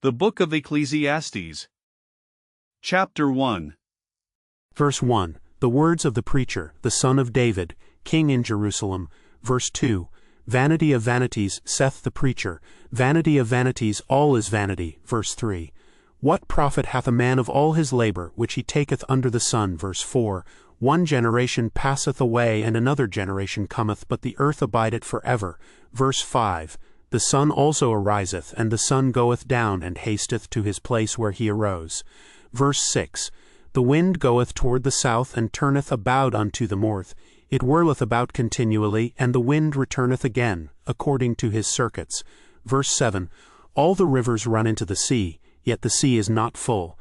The Book of Ecclesiastes. Chapter 1. Verse 1. The words of the preacher, the son of David, king in Jerusalem. Verse 2. Vanity of vanities, saith the preacher, vanity of vanities, all is vanity. Verse 3. What profit hath a man of all his labor, which he taketh under the sun? Verse 4. One generation passeth away, and another generation cometh, but the earth abideth for ever. Verse 5. The sun also ariseth, and the sun goeth down, and hasteth to his place where he arose. Verse 6. The wind goeth toward the south, and turneth about unto the north. It whirleth about continually, and the wind returneth again, according to his circuits. Verse 7. All the rivers run into the sea, yet the sea is not full.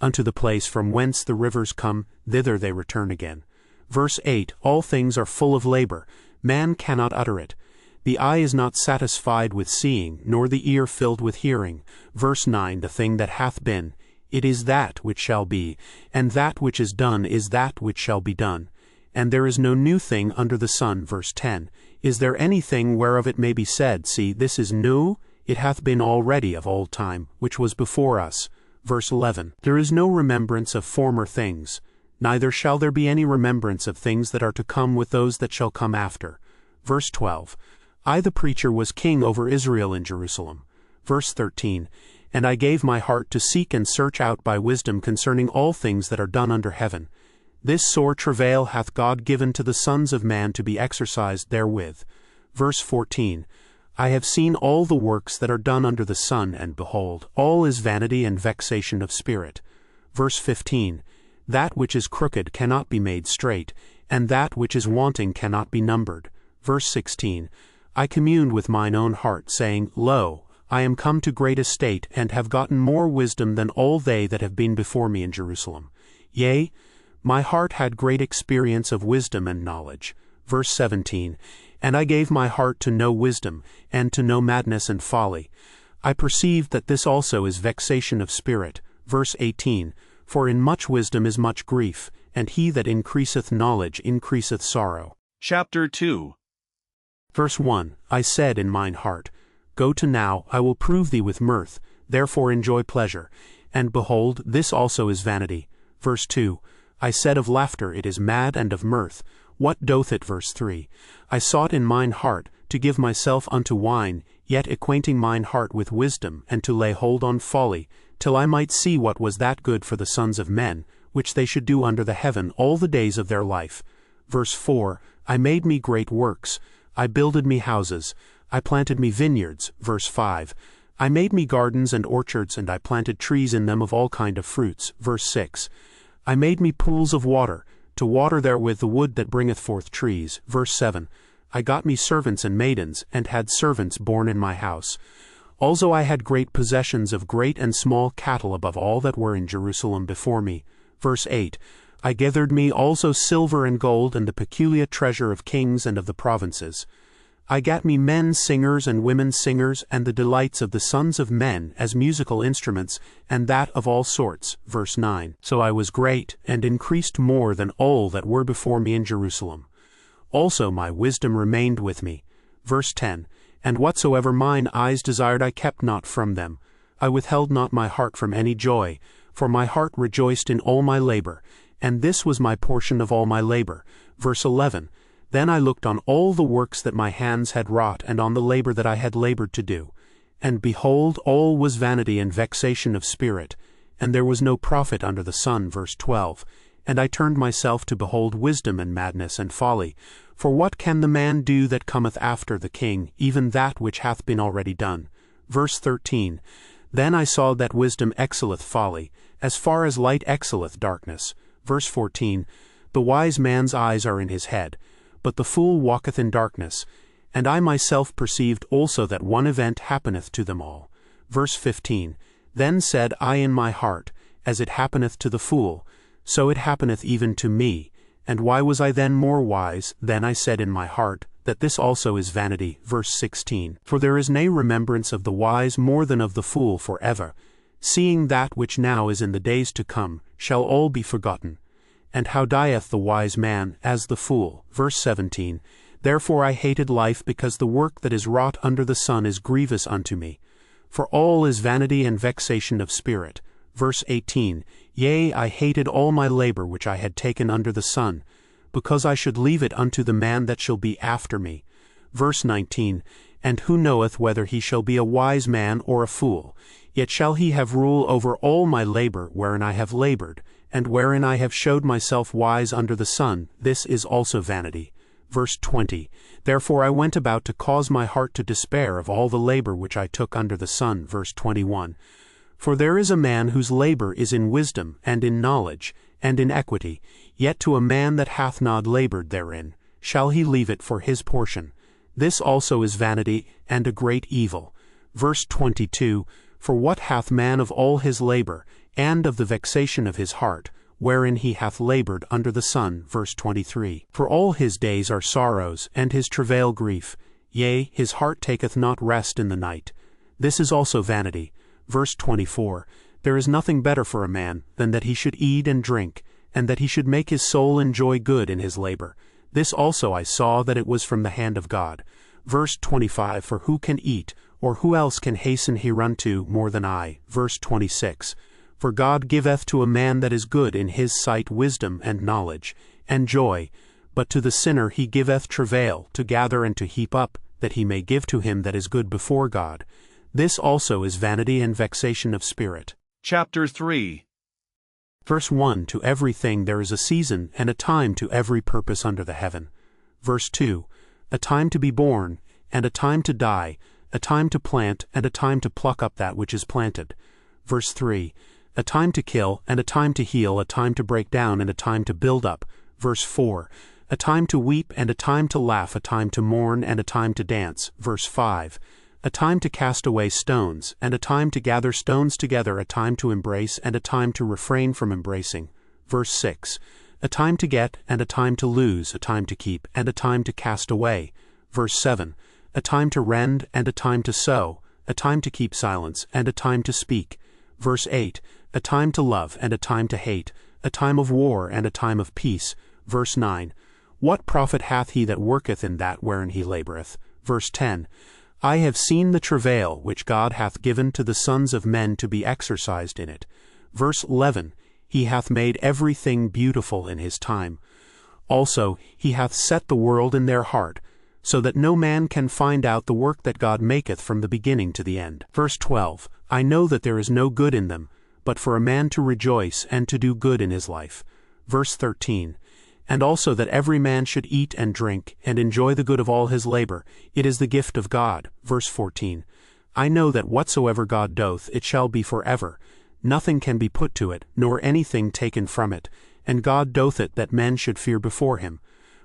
Unto the place from whence the rivers come, thither they return again. Verse 8. All things are full of labor, man cannot utter it. The eye is not satisfied with seeing, nor the ear filled with hearing. Verse 9. The thing that hath been, it is that which shall be, and that which is done is that which shall be done. And there is no new thing under the sun. Verse 10. Is there anything whereof it may be said, see, this is new? It hath been already of old time, which was before us. Verse 11. There is no remembrance of former things, neither shall there be any remembrance of things that are to come with those that shall come after. Verse 12. I the preacher was king over Israel in Jerusalem. Verse 13. And I gave my heart to seek and search out by wisdom concerning all things that are done under heaven. This sore travail hath God given to the sons of man to be exercised therewith. Verse 14. I have seen all the works that are done under the sun, and behold, all is vanity and vexation of spirit. Verse 15. That which is crooked cannot be made straight, and that which is wanting cannot be numbered. Verse 16. I communed with mine own heart, saying, Lo, I am come to great estate, and have gotten more wisdom than all they that have been before me in Jerusalem. Yea, my heart had great experience of wisdom and knowledge. Verse 17. And I gave my heart to know wisdom, and to know madness and folly. I perceived that this also is vexation of spirit. Verse 18. For in much wisdom is much grief, and he that increaseth knowledge increaseth sorrow. Chapter 2. Verse 1. I said in mine heart, Go to now, I will prove thee with mirth, therefore enjoy pleasure. And behold, this also is vanity. Verse 2. I said of laughter, it is mad, and of mirth, what doth it? Verse 3. I sought in mine heart to give myself unto wine, yet acquainting mine heart with wisdom, and to lay hold on folly, till I might see what was that good for the sons of men, which they should do under the heaven all the days of their life. Verse 4. I made me great works, I builded me houses, I planted me vineyards. Verse 5. I made me gardens and orchards, and I planted trees in them of all kind of fruits. Verse 6. I made me pools of water, to water therewith the wood that bringeth forth trees. Verse 7. I got me servants and maidens, and had servants born in my house. Also I had great possessions of great and small cattle above all that were in Jerusalem before me. Verse 8. I gathered me also silver and gold, and the peculiar treasure of kings and of the provinces. I gat me men singers and women singers, and the delights of the sons of men as musical instruments, and that of all sorts. Verse 9. So I was great, and increased more than all that were before me in Jerusalem. Also my wisdom remained with me. Verse 10. And whatsoever mine eyes desired I kept not from them. I withheld not my heart from any joy, for my heart rejoiced in all my labor, and this was my portion of all my labor. Verse 11. Then I looked on all the works that my hands had wrought, and on the labor that I had labored to do. And behold, all was vanity and vexation of spirit, and there was no profit under the sun. Verse 12. And I turned myself to behold wisdom and madness and folly. For what can the man do that cometh after the king, even that which hath been already done? Verse 13. Then I saw that wisdom excelleth folly, as far as light excelleth darkness. Verse 14. The wise man's eyes are in his head, but the fool walketh in darkness. And I myself perceived also that one event happeneth to them all. Verse 15. Then said I in my heart, As it happeneth to the fool, so it happeneth even to me. And why was I then more wise? Then I said in my heart, that this also is vanity. Verse 16. For there is nay remembrance of the wise more than of the fool for ever. Seeing that which now is in the days to come, shall all be forgotten. And how dieth the wise man, as the fool? Verse 17. Therefore I hated life, because the work that is wrought under the sun is grievous unto me. for all is vanity and vexation of spirit. Verse 18, Yea, I hated all my labor which I had taken under the sun, because I should leave it unto the man that shall be after me. Verse 19, And who knoweth whether he shall be a wise man or a fool? Yet shall he have rule over all my labor wherein I have labored, and wherein I have showed myself wise under the sun. This is also vanity. Verse 20, Therefore I went about to cause my heart to despair of all the labor which I took under the sun. Verse 21, For there is a man whose labor is in wisdom, and in knowledge, and in equity, yet to a man that hath not labored therein, shall he leave it for his portion. This also is vanity, and a great evil. Verse 22, For what hath man of all his labor, and of the vexation of his heart, wherein he hath labored under the sun? Verse 23, For all his days are sorrows, and his travail grief, yea, his heart taketh not rest in the night. This is also vanity. Verse 24, There is nothing better for a man than that he should eat and drink, and that he should make his soul enjoy good in his labor. This also I saw that it was from the hand of God. Verse 25, For who can eat, or who else can hasten hereunto more than I? Verse 26, For God giveth to a man that is good in his sight wisdom and knowledge, and joy, but to the sinner he giveth travail, to gather and to heap up, that he may give to him that is good before God. This also is vanity and vexation of spirit. Chapter 3. Verse 1, To everything there is a season, and a time to every purpose under the heaven. Verse 2, A time to be born, and a time to die, a time to plant, and a time to pluck up that which is planted. Verse 3, A time to kill, and a time to heal, a time to break down, and a time to build up. Verse 4, A time to weep, and a time to laugh, a time to mourn, and a time to dance. Verse 5, A time to cast away stones, and a time to gather stones together, a time to embrace, and a time to refrain from embracing. Verse 6, A time to get, and a time to lose, a time to keep, and a time to cast away. Verse 7, A time to rend, and a time to sow, a time to keep silence, and a time to speak. Verse 8, A time to love, and a time to hate, a time of war, and a time of peace. Verse 9, What profit hath he that worketh in that wherein he laboureth? Verse 10, I have seen the travail which God hath given to the sons of men to be exercised in it. Verse 11, He hath made everything beautiful in his time. Also he hath set the world in their heart, so that no man can find out the work that God maketh from the beginning to the end. Verse 12, I know that there is no good in them, but for a man to rejoice and to do good in his life. Verse 13, And also that every man should eat and drink, and enjoy the good of all his labor. It is the gift of God. Verse 14, I know that whatsoever God doth, it shall be forever. Nothing can be put to it, nor anything taken from it. And God doth it that men should fear before him.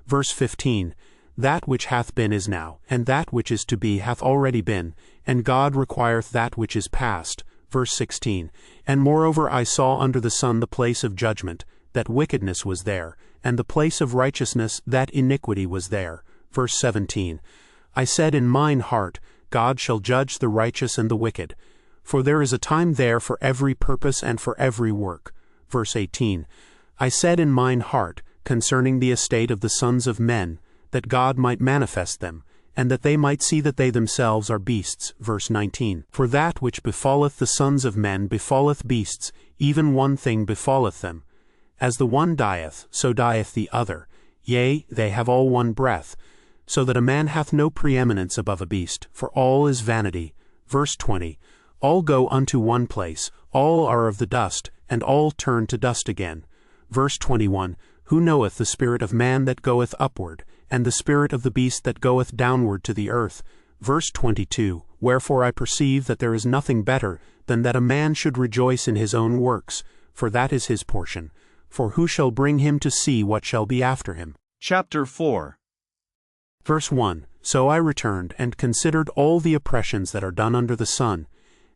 Verse 15, That which hath been is now, and that which is to be hath already been, and God requireth that which is past. Verse 16, And moreover I saw under the sun the place of judgment, that wickedness was there, and the place of righteousness, that iniquity was there. Verse 17, I said in mine heart, God shall judge the righteous and the wicked. For there is a time there for every purpose and for every work. Verse 18, I said in mine heart, concerning the estate of the sons of men, that God might manifest them, and that they might see that they themselves are beasts. Verse 19, For that which befalleth the sons of men befalleth beasts, even one thing befalleth them. As the one dieth, so dieth the other. Yea, they have all one breath. So that a man hath no preeminence above a beast, for all is vanity. Verse 20, All go unto one place, all are of the dust, and all turn to dust again. Verse 21, Who knoweth the spirit of man that goeth upward, and the spirit of the beast that goeth downward to the earth? Verse 22, Wherefore I perceive that there is nothing better than that a man should rejoice in his own works, for that is his portion. For who shall bring him to see what shall be after him? Chapter 4. Verse 1, So I returned, and considered all the oppressions that are done under the sun,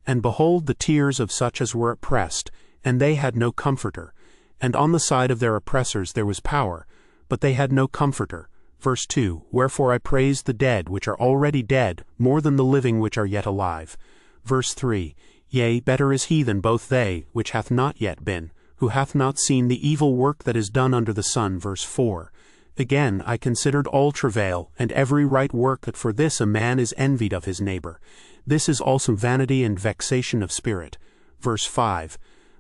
and behold the tears of such as were oppressed, and they had no comforter. And on the side of their oppressors there was power, but they had no comforter. Verse 2, Wherefore I praise the dead which are already dead, more than the living which are yet alive. Verse 3, Yea, better is he than both they, which hath not yet been, who hath not seen the evil work that is done under the sun. Verse 4, Again, I considered all travail, and every right work, that for this a man is envied of his neighbor. This is also vanity and vexation of spirit. Verse 5.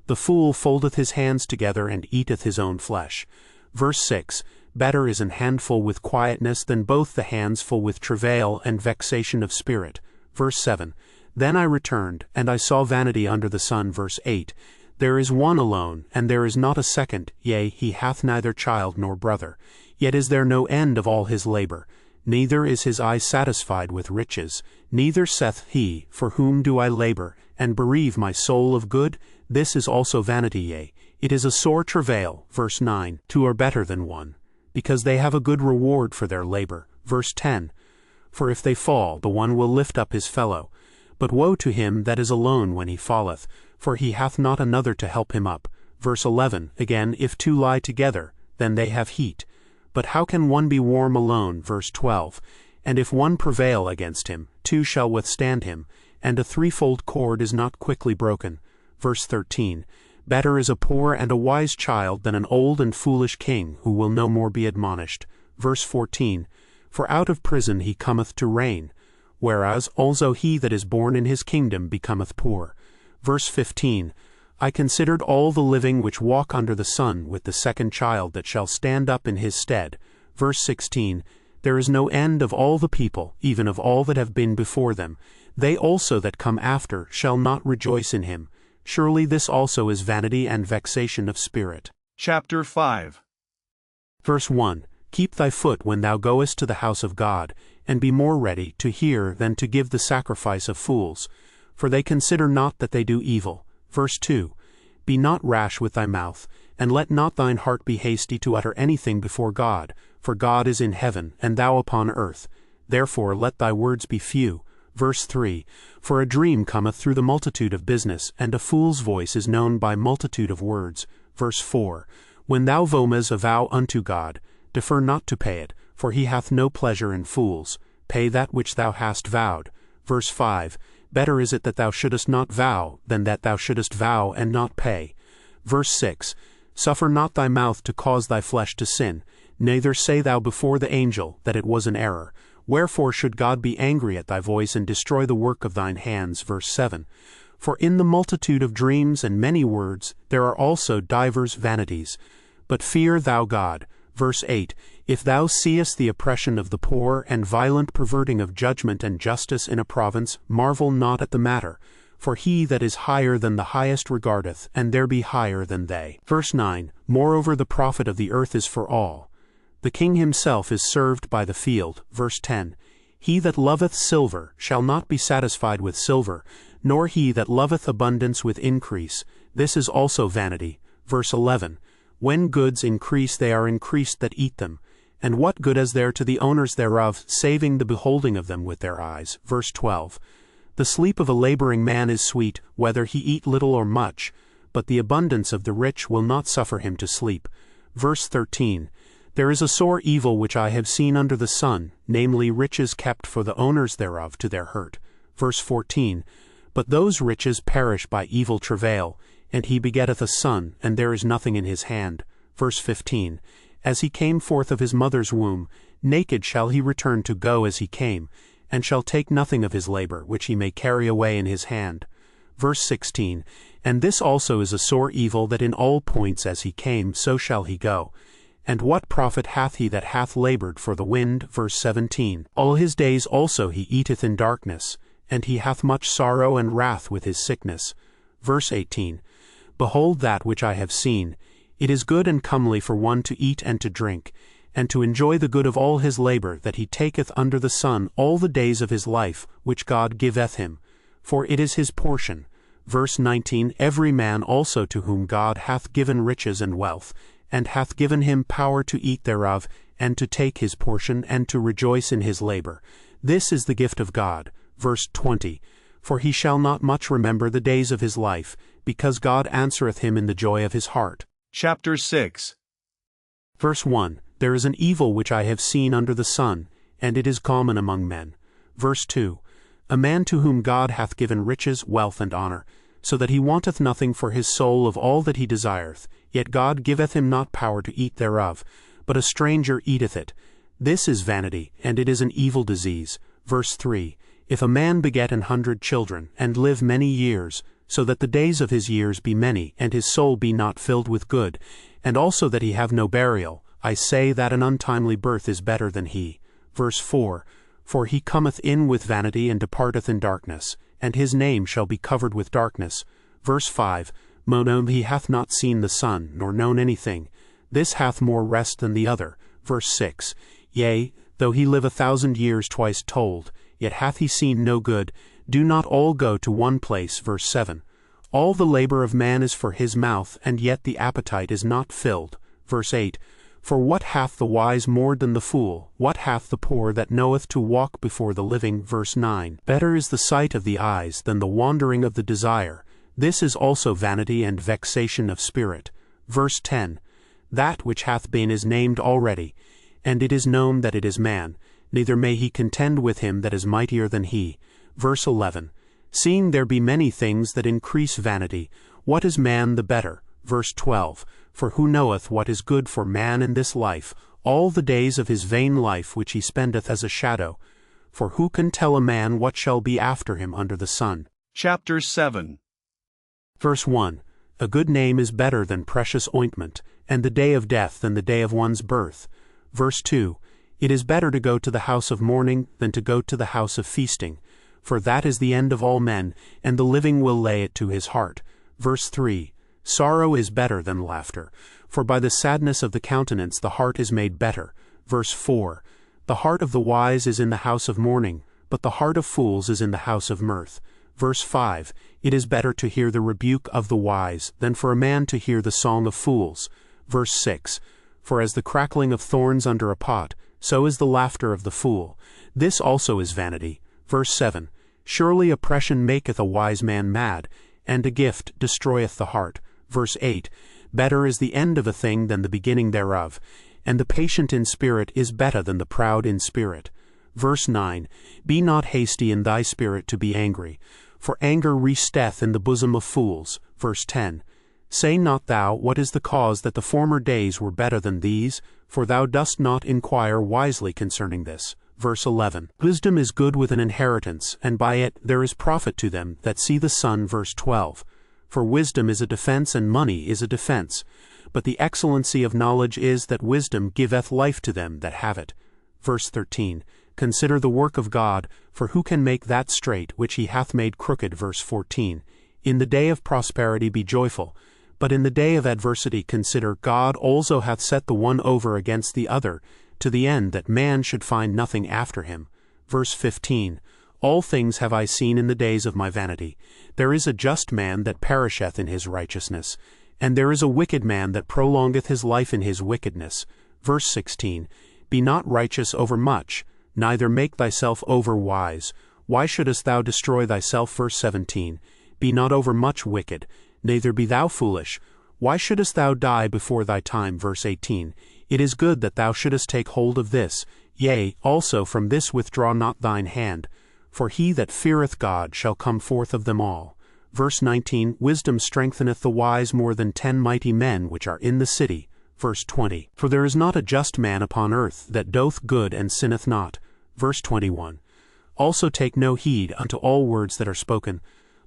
The fool foldeth his hands together, and eateth his own flesh. Verse 6. Better is an handful with quietness than both the hands full with travail and vexation of spirit. Verse 7. Then I returned, and I saw vanity under the sun. Verse 8. There is one alone, and there is not a second, yea, he hath neither child nor brother. Yet is there no end of all his labor. Neither is his eye satisfied with riches. Neither saith he, For whom do I labor, and bereave my soul of good? This is also vanity, yea, it is a sore travail. Verse 9. Two are better than one, because they have a good reward for their labor. Verse 10. For if they fall, the one will lift up his fellow. But woe to him that is alone when he falleth, for he hath not another to help him up. Verse 11. Again, if two lie together, then they have heat. But how can one be warm alone? Verse 12. And if one prevail against him, two shall withstand him, and a threefold cord is not quickly broken. Verse 13. Better is a poor and a wise child than an old and foolish king, who will no more be admonished. Verse 14. For out of prison he cometh to reign, whereas also he that is born in his kingdom becometh poor. Verse 15. I considered all the living which walk under the sun, with the second child that shall stand up in his stead. Verse 16. There is no end of all the people, even of all that have been before them. They also that come after shall not rejoice in him. Surely this also is vanity and vexation of spirit. Chapter 5. Verse 1. Keep thy foot when thou goest to the house of God, and be more ready to hear than to give the sacrifice of fools, for they consider not that they do evil. Verse 2. Be not rash with thy mouth, and let not thine heart be hasty to utter anything before God, for God is in heaven, and thou upon earth. Therefore let thy words be few. Verse 3. For a dream cometh through the multitude of business, and a fool's voice is known by multitude of words. Verse 4. When thou vomest a vow unto God, defer not to pay it, for he hath no pleasure in fools. Pay that which thou hast vowed. Verse 5. Better is it that thou shouldest not vow, than that thou shouldest vow and not pay. Verse 6. Suffer not thy mouth to cause thy flesh to sin, neither say thou before the angel that it was an error. Wherefore should God be angry at thy voice, and destroy the work of thine hands? Verse 7. For in the multitude of dreams and many words there are also divers vanities. But fear thou God. Verse 8. If thou seest the oppression of the poor, and violent perverting of judgment and justice in a province, marvel not at the matter. For he that is higher than the highest regardeth, and there be higher than they. Verse 9. Moreover the profit of the earth is for all. The king himself is served by the field. Verse 10. He that loveth silver shall not be satisfied with silver, nor he that loveth abundance with increase. This is also vanity. Verse 11. When goods increase, they are increased that eat them. And what good is there to the owners thereof, saving the beholding of them with their eyes? Verse 12. The sleep of a laboring man is sweet, whether he eat little or much, but the abundance of the rich will not suffer him to sleep. Verse 13. There is a sore evil which I have seen under the sun, namely riches kept for the owners thereof to their hurt. Verse 14. But those riches perish by evil travail, and he begetteth a son, and there is nothing in his hand. Verse 15. As he came forth of his mother's womb, naked shall he return to go as he came, and shall take nothing of his labor, which he may carry away in his hand. Verse 16. And this also is a sore evil, that in all points as he came, so shall he go. And what profit hath he that hath labored for the wind? Verse 17. All his days also he eateth in darkness, and he hath much sorrow and wrath with his sickness. Verse 18. Behold that which I have seen. It is good and comely for one to eat and to drink, and to enjoy the good of all his labor that he taketh under the sun all the days of his life, which God giveth him. For it is his portion. Verse 19. Every man also to whom God hath given riches and wealth, and hath given him power to eat thereof, and to take his portion, and to rejoice in his labor. This is the gift of God. Verse 20. For he shall not much remember the days of his life, because God answereth him in the joy of his heart. Chapter 6. Verse 1. There is an evil which I have seen under the sun, and it is common among men. Verse 2. A man to whom God hath given riches, wealth, and honor, so that he wanteth nothing for his soul of all that he desireth, yet God giveth him not power to eat thereof. but a stranger eateth it. This is vanity, and it is an evil disease. Verse 3. If a man beget 100 children, and live many years, so that the days of his years be many, and his soul be not filled with good, and also that he have no burial, I say that an untimely birth is better than he. Verse 4. For he cometh in with vanity and departeth in darkness, and his name shall be covered with darkness. Verse 5. He hath not seen the sun, nor known anything. This hath more rest than the other. Verse 6. Yea, though he live 1,000 years twice told, yet hath he seen no good. Do not all go to one place. Verse 7. All the labor of man is for his mouth, and yet the appetite is not filled. Verse 8. For what hath the wise more than the fool? What hath the poor that knoweth to walk before the living? Verse 9. Better is the sight of the eyes than the wandering of the desire. This is also vanity and vexation of spirit. Verse 10. That which hath been is named already, and it is known that it is man, neither may he contend with him that is mightier than he. Verse 11. Seeing there be many things that increase vanity, what is man the better? Verse 12. For who knoweth what is good for man in this life, all the days of his vain life which he spendeth as a shadow? For who can tell a man what shall be after him under the sun? Chapter 7. Verse 1. A good name is better than precious ointment, and the day of death than the day of one's birth. Verse 2. It is better to go to the house of mourning than to go to the house of feasting, for that is the end of all men, and the living will lay it to his heart. Verse 3. Sorrow is better than laughter, for by the sadness of the countenance the heart is made better. Verse 4. The heart of the wise is in the house of mourning, but the heart of fools is in the house of mirth. Verse 5. It is better to hear the rebuke of the wise than for a man to hear the song of fools. Verse 6. For as the crackling of thorns under a pot, so is the laughter of the fool. This also is vanity. Verse 7. Surely oppression maketh a wise man mad, and a gift destroyeth the heart. Verse 8. Better is the end of a thing than the beginning thereof, and the patient in spirit is better than the proud in spirit. Verse 9. Be not hasty in thy spirit to be angry, for anger resteth in the bosom of fools. Verse 10. Say not thou, what is the cause that the former days were better than these? For thou dost not inquire wisely concerning this. Verse 11. Wisdom is good with an inheritance, and by it there is profit to them that see the sun. Verse 12. For wisdom is a defense, and money is a defense. But the excellency of knowledge is that wisdom giveth life to them that have it. Verse 13. Consider the work of God, for who can make that straight which he hath made crooked? Verse 14. In the day of prosperity be joyful, but in the day of adversity consider God also hath set the one over against the other, to the end that man should find nothing after him. Verse 15. All things have I seen in the days of my vanity. There is a just man that perisheth in his righteousness, and there is a wicked man that prolongeth his life in his wickedness. Verse 16. Be not righteous over much, neither make thyself over wise. Why shouldest thou destroy thyself? Verse 17. Be not over much wicked, neither be thou foolish. Why shouldest thou die before thy time? Verse 18. It is good that thou shouldest take hold of this, yea, also from this withdraw not thine hand. For he that feareth God shall come forth of them all. Verse 19. Wisdom strengtheneth the wise more than 10 mighty men which are in the city. Verse 20. For there is not a just man upon earth that doth good and sinneth not. Verse 21. Also take no heed unto all words that are spoken,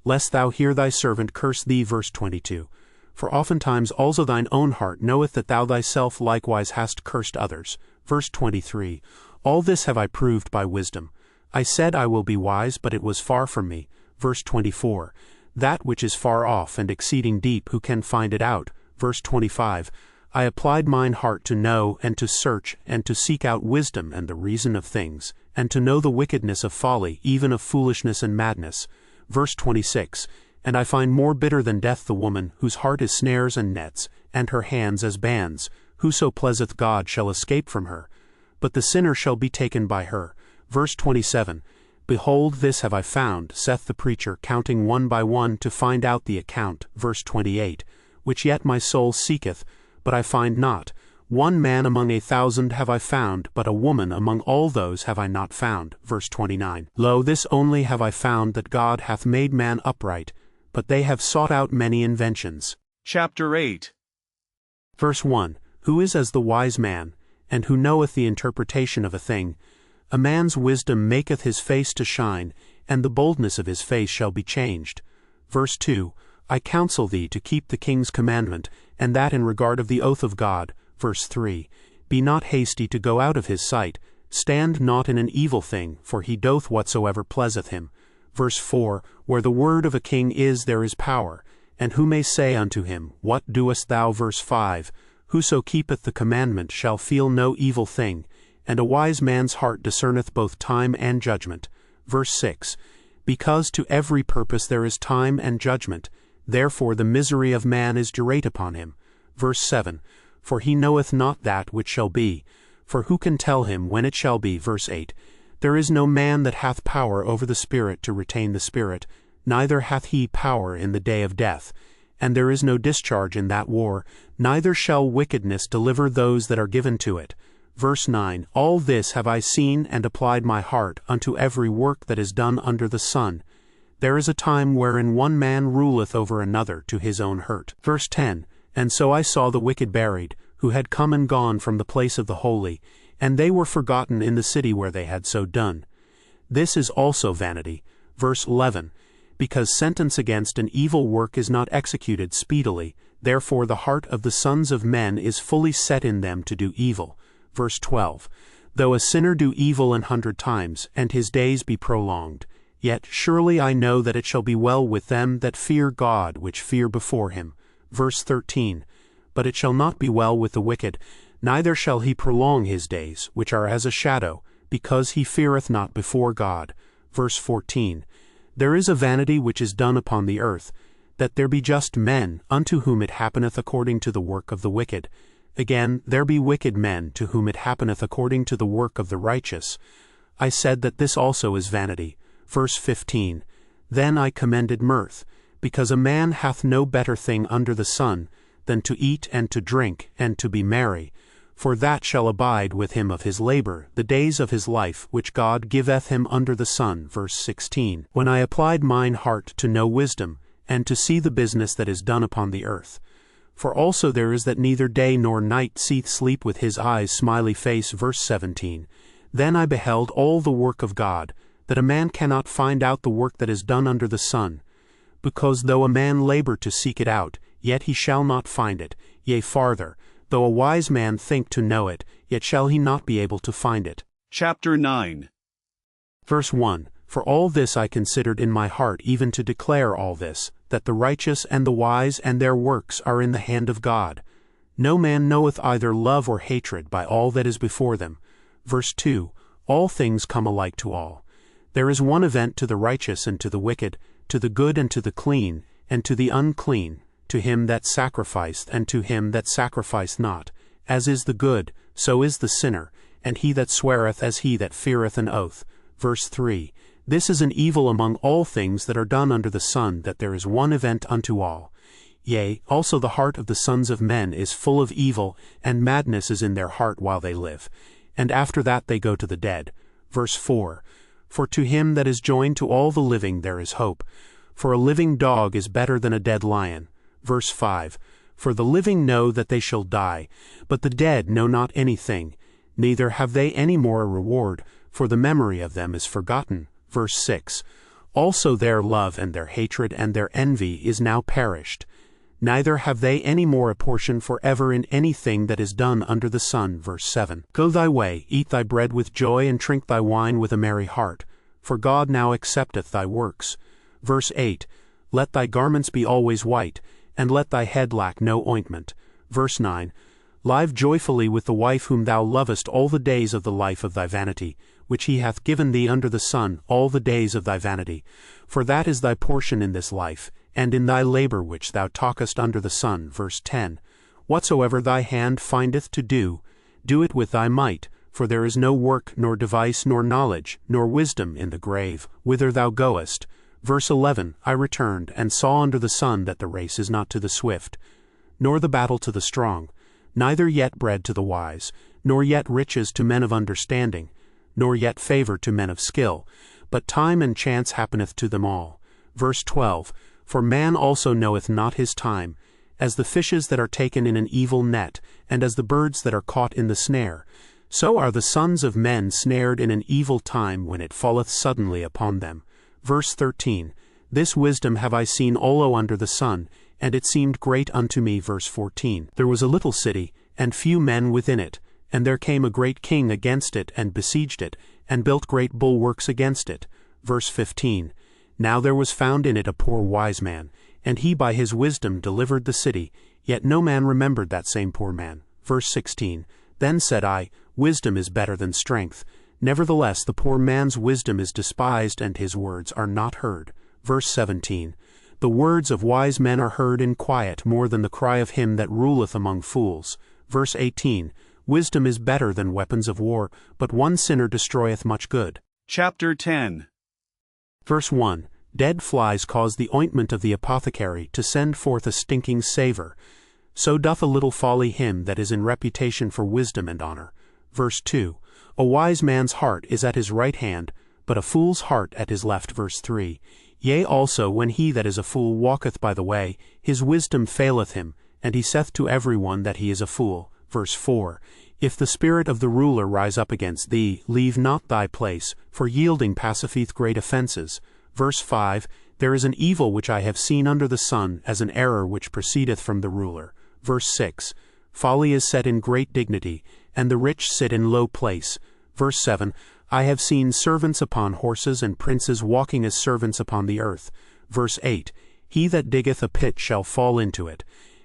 lest thou hear thy servant curse thee. Verse 22. For oftentimes also thine own heart knoweth that thou thyself likewise hast cursed others. Verse 23. All this have I proved by wisdom. I said I will be wise, but it was far from me. Verse 24. That which is far off and exceeding deep, who can find it out? Verse 25. I applied mine heart to know and to search and to seek out wisdom and the reason of things, and to know the wickedness of folly, even of foolishness and madness. Verse 26. And I find more bitter than death the woman, whose heart is snares and nets, and her hands as bands. Whoso pleaseth God shall escape from her, but the sinner shall be taken by her. Verse 27. Behold, this have I found, saith the preacher, counting one by one to find out the account. Verse 28. Which yet my soul seeketh, but I find not. One man among 1,000 have I found, but a woman among all those have I not found. Verse 29. Lo, this only have I found, that God hath made man upright, but they have sought out many inventions. Chapter 8. Verse 1. Who is as the wise man? and who knoweth the interpretation of a thing. A man's wisdom maketh his face to shine, and the boldness of his face shall be changed. Verse 2, I counsel thee to keep the king's commandment, and that in regard of the oath of God. Verse 3, Be not hasty to go out of his sight, stand not in an evil thing, for he doth whatsoever pleaseth him. Verse 4, Where the word of a king is, there is power, and who may say unto him, What doest thou? Verse 5, Whoso keepeth the commandment shall feel no evil thing, and a wise man's heart discerneth both time and judgment. Verse 6, Because to every purpose there is time and judgment, therefore the misery of man is durate upon him. Verse 7, For he knoweth not that which shall be, for who can tell him when it shall be? Verse 8, There is no man that hath power over the Spirit to retain the Spirit, neither hath he power in the day of death. And there is no discharge in that war, neither shall wickedness deliver those that are given to it. Verse 9, All this have I seen and applied my heart unto every work that is done under the sun. There is a time wherein one man ruleth over another to his own hurt. Verse 10, And so I saw the wicked buried, who had come and gone from the place of the holy, and they were forgotten in the city where they had so done. This is also vanity. Verse 11, Because sentence against an evil work is not executed speedily, therefore the heart of the sons of men is fully set in them to do evil. Verse 12, Though a sinner do evil 100 times, and his days be prolonged, yet surely I know that it shall be well with them that fear God, which fear before him. Verse 13, But it shall not be well with the wicked, neither shall he prolong his days, which are as a shadow, because he feareth not before God. Verse 14, There is a vanity which is done upon the earth, that there be just men, unto whom it happeneth according to the work of the wicked. Again, there be wicked men, to whom it happeneth according to the work of the righteous. I said that this also is vanity. Verse 15, Then I commended mirth, because a man hath no better thing under the sun, than to eat and to drink, and to be merry, for that shall abide with him of his labor, the days of his life, which God giveth him under the sun. Verse 16, When I applied mine heart to know wisdom, and to see the business that is done upon the earth. For also there is that neither day nor night seeth sleep with his eyes smiley face. Verse 17, Then I beheld all the work of God, that a man cannot find out the work that is done under the sun. Because though a man labor to seek it out, yet he shall not find it. Yea, farther, though a wise man think to know it, yet shall he not be able to find it. Chapter 9. Verse 1, For all this I considered in my heart, even to declare all this, that the righteous and the wise and their works are in the hand of God. No man knoweth either love or hatred by all that is before them. Verse 2, All things come alike to all. There is one event to the righteous and to the wicked, to the good and to the clean, and to the unclean, to him that sacrificed and to him that sacrificed not. As is the good, so is the sinner, and he that sweareth as he that feareth an oath. Verse 3, This is an evil among all things that are done under the sun, that there is one event unto all. Yea, also the heart of the sons of men is full of evil, and madness is in their heart while they live. And after that they go to the dead. Verse 4, For to him that is joined to all the living there is hope. For a living dog is better than a dead lion. Verse 5, For the living know that they shall die, but the dead know not anything, neither have they any more a reward, for the memory of them is forgotten. Verse 6, Also their love and their hatred and their envy is now perished. Neither have they any more a portion forever in anything that is done under the sun. Verse 7, Go thy way, eat thy bread with joy, and drink thy wine with a merry heart, for God now accepteth thy works. Verse 8, Let thy garments be always white, and let thy head lack no ointment. Verse 9, Live joyfully with the wife whom thou lovest all the days of the life of thy vanity, which he hath given thee under the sun, all the days of thy vanity. For that is thy portion in this life, and in thy labor which thou talkest under the sun. Verse 10, Whatsoever thy hand findeth to do, do it with thy might, for there is no work, nor device, nor knowledge, nor wisdom in the grave, whither thou goest. Verse 11, I returned, and saw under the sun that the race is not to the swift, nor the battle to the strong, neither yet bread to the wise, nor yet riches to men of understanding, nor yet favor to men of skill, but time and chance happeneth to them all. Verse 12, For man also knoweth not his time, as the fishes that are taken in an evil net, and as the birds that are caught in the snare. So are the sons of men snared in an evil time when it falleth suddenly upon them. Verse 13. This wisdom have I seen all under the sun, and it seemed great unto me. Verse 14. There was a little city, and few men within it, and there came a great king against it, and besieged it, and built great bulwarks against it. Verse 15. Now there was found in it a poor wise man, and he by his wisdom delivered the city, yet no man remembered that same poor man. Verse 16. Then said I, Wisdom is better than strength. Nevertheless the poor man's wisdom is despised, and his words are not heard. Verse 17. The words of wise men are heard in quiet more than the cry of him that ruleth among fools. Verse 18. Wisdom is better than weapons of war, but one sinner destroyeth much good. Chapter 10. Verse 1. Dead flies cause the ointment of the apothecary to send forth a stinking savour. So doth a little folly him that is in reputation for wisdom and honour. Verse 2. A wise man's heart is at his right hand, but a fool's heart at his left. Verse 3. Yea also, when he that is a fool walketh by the way, his wisdom faileth him, and he saith to every one that he is a fool. Verse 4. If the spirit of the ruler rise up against thee, leave not thy place, for yielding passeth great offences. Verse 5. There is an evil which I have seen under the sun, as an error which proceedeth from the ruler. Verse 6. Folly is set in great dignity, and the rich sit in low place. Verse 7. I have seen servants upon horses, and princes walking as servants upon the earth. Verse 8. He that diggeth a pit shall fall into it,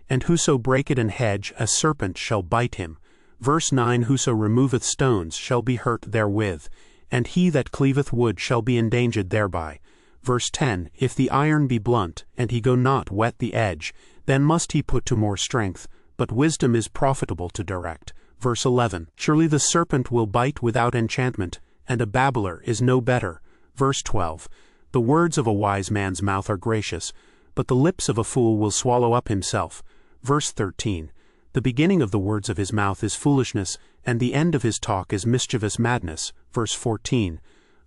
and whoso breaketh an hedge, a serpent shall bite him. Verse 9. Whoso removeth stones shall be hurt therewith, and he that cleaveth wood shall be endangered thereby. Verse 10. If the iron be blunt, and he go not whet the edge, then must he put to more strength, but wisdom is profitable to direct. Verse 11. Surely the serpent will bite without enchantment, and a babbler is no better. Verse 12. The words of a wise man's mouth are gracious, but the lips of a fool will swallow up himself. Verse 13. The beginning of the words of his mouth is foolishness, and the end of his talk is mischievous madness. Verse 14.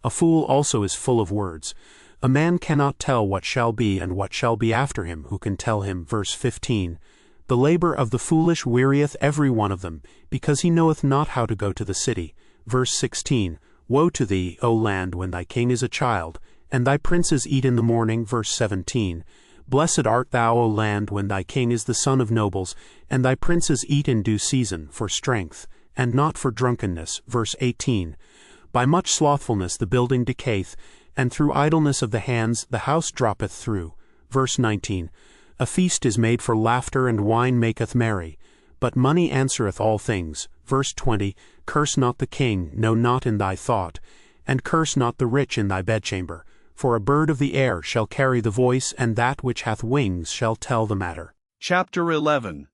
A fool also is full of words. A man cannot tell what shall be and what shall be after him, who can tell him. Verse 15. The labor of the foolish wearieth every one of them, because he knoweth not how to go to the city. Verse 16. Woe to thee, O land, when thy king is a child, and thy princes eat in the morning. Verse 17. Blessed art thou, O land, when thy king is the son of nobles, and thy princes eat in due season, for strength, and not for drunkenness. Verse 18. By much slothfulness the building decayeth, and through idleness of the hands the house droppeth through. Verse 19. A feast is made for laughter, and wine maketh merry, but money answereth all things. Verse 20. Curse not the king, no, not in thy thought, and curse not the rich in thy bedchamber. For a bird of the air shall carry the voice, and that which hath wings shall tell the matter. Chapter 11.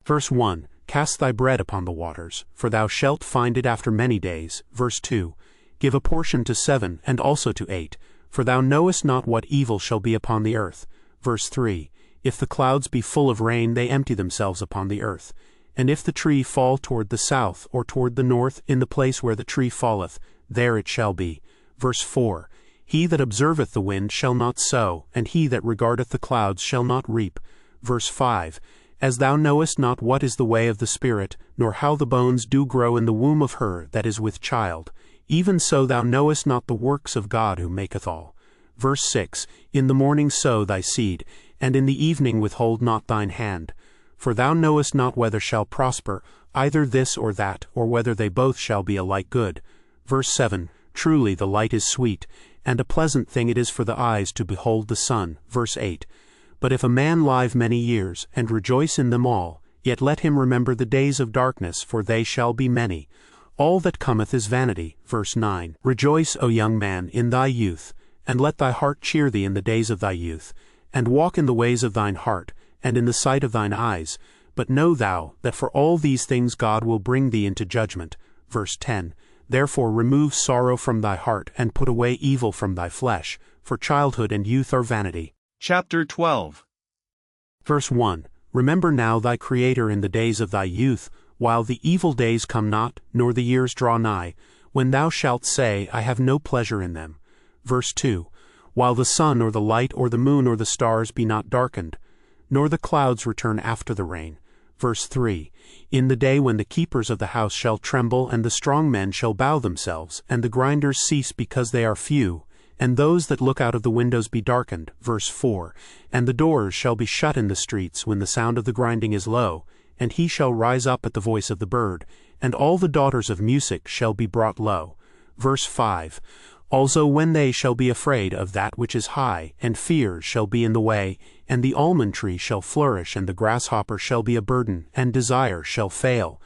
Verse 1. Cast thy bread upon the waters, for thou shalt find it after many days. Verse 2. Give a portion to 7, and also to 8, for thou knowest not what evil shall be upon the earth. Verse 3. If the clouds be full of rain, they empty themselves upon the earth. And if the tree fall toward the south, or toward the north, in the place where the tree falleth, there it shall be. Verse 4. He that observeth the wind shall not sow, and he that regardeth the clouds shall not reap. Verse 5. As thou knowest not what is the way of the Spirit, nor how the bones do grow in the womb of her that is with child, even so thou knowest not the works of God who maketh all. Verse 6. In the morning sow thy seed, and in the evening withhold not thine hand. For thou knowest not whether shall prosper, either this or that, or whether they both shall be alike good. Verse 7. Truly the light is sweet, and a pleasant thing it is for the eyes to behold the sun. Verse 8. But if a man live many years, and rejoice in them all, yet let him remember the days of darkness, for they shall be many. All that cometh is vanity. Verse 9. Rejoice, O young man, in thy youth, and let thy heart cheer thee in the days of thy youth, and walk in the ways of thine heart, and in the sight of thine eyes. But know thou, that for all these things God will bring thee into judgment. Verse 10. Therefore remove sorrow from thy heart, and put away evil from thy flesh, for childhood and youth are vanity. Chapter 12. Verse 1. Remember now thy Creator in the days of thy youth, while the evil days come not, nor the years draw nigh, when thou shalt say, I have no pleasure in them. Verse 2. While the sun or the light or the moon or the stars be not darkened, nor the clouds return after the rain. Verse 3. In the day when the keepers of the house shall tremble, and the strong men shall bow themselves, and the grinders cease because they are few, and those that look out of the windows be darkened. Verse 4. And the doors shall be shut in the streets when the sound of the grinding is low, and he shall rise up at the voice of the bird, and all the daughters of music shall be brought low. Verse 5. Also when they shall be afraid of that which is high, and fears shall be in the way, and the almond tree shall flourish, and the grasshopper shall be a burden, and desire shall fail.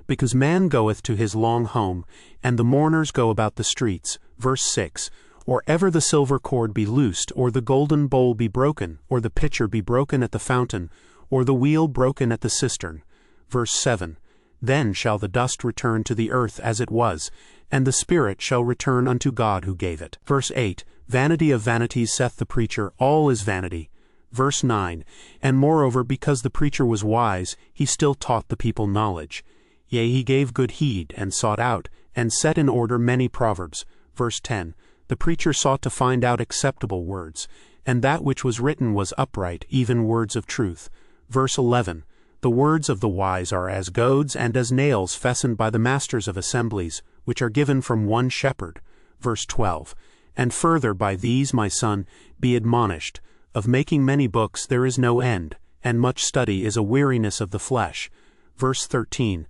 Because man goeth to his long home, and the mourners go about the streets. Verse 6. Or ever the silver cord be loosed, or the golden bowl be broken, or the pitcher be broken at the fountain, or the wheel broken at the cistern. Verse 7. Then shall the dust return to the earth as it was, and the spirit shall return unto God who gave it. Verse 8. Vanity of vanities saith the preacher, all is vanity. Verse 9. And moreover, because the preacher was wise, he still taught the people knowledge. Yea, he gave good heed, and sought out, and set in order many proverbs. Verse 10. The preacher sought to find out acceptable words, and that which was written was upright, even words of truth. Verse 11. The words of the wise are as goads, and as nails fastened by the masters of assemblies, which are given from one shepherd. Verse 12. And further, by these, my son, be admonished. Of making many books there is no end, and much study is a weariness of the flesh. Verse 13.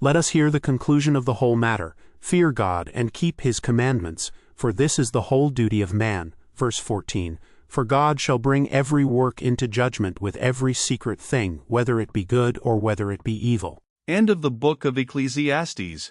Let us hear the conclusion of the whole matter. Fear God, and keep his commandments, for this is the whole duty of man. Verse 14. For God shall bring every work into judgment with every secret thing, whether it be good or whether it be evil. End of the Book of Ecclesiastes.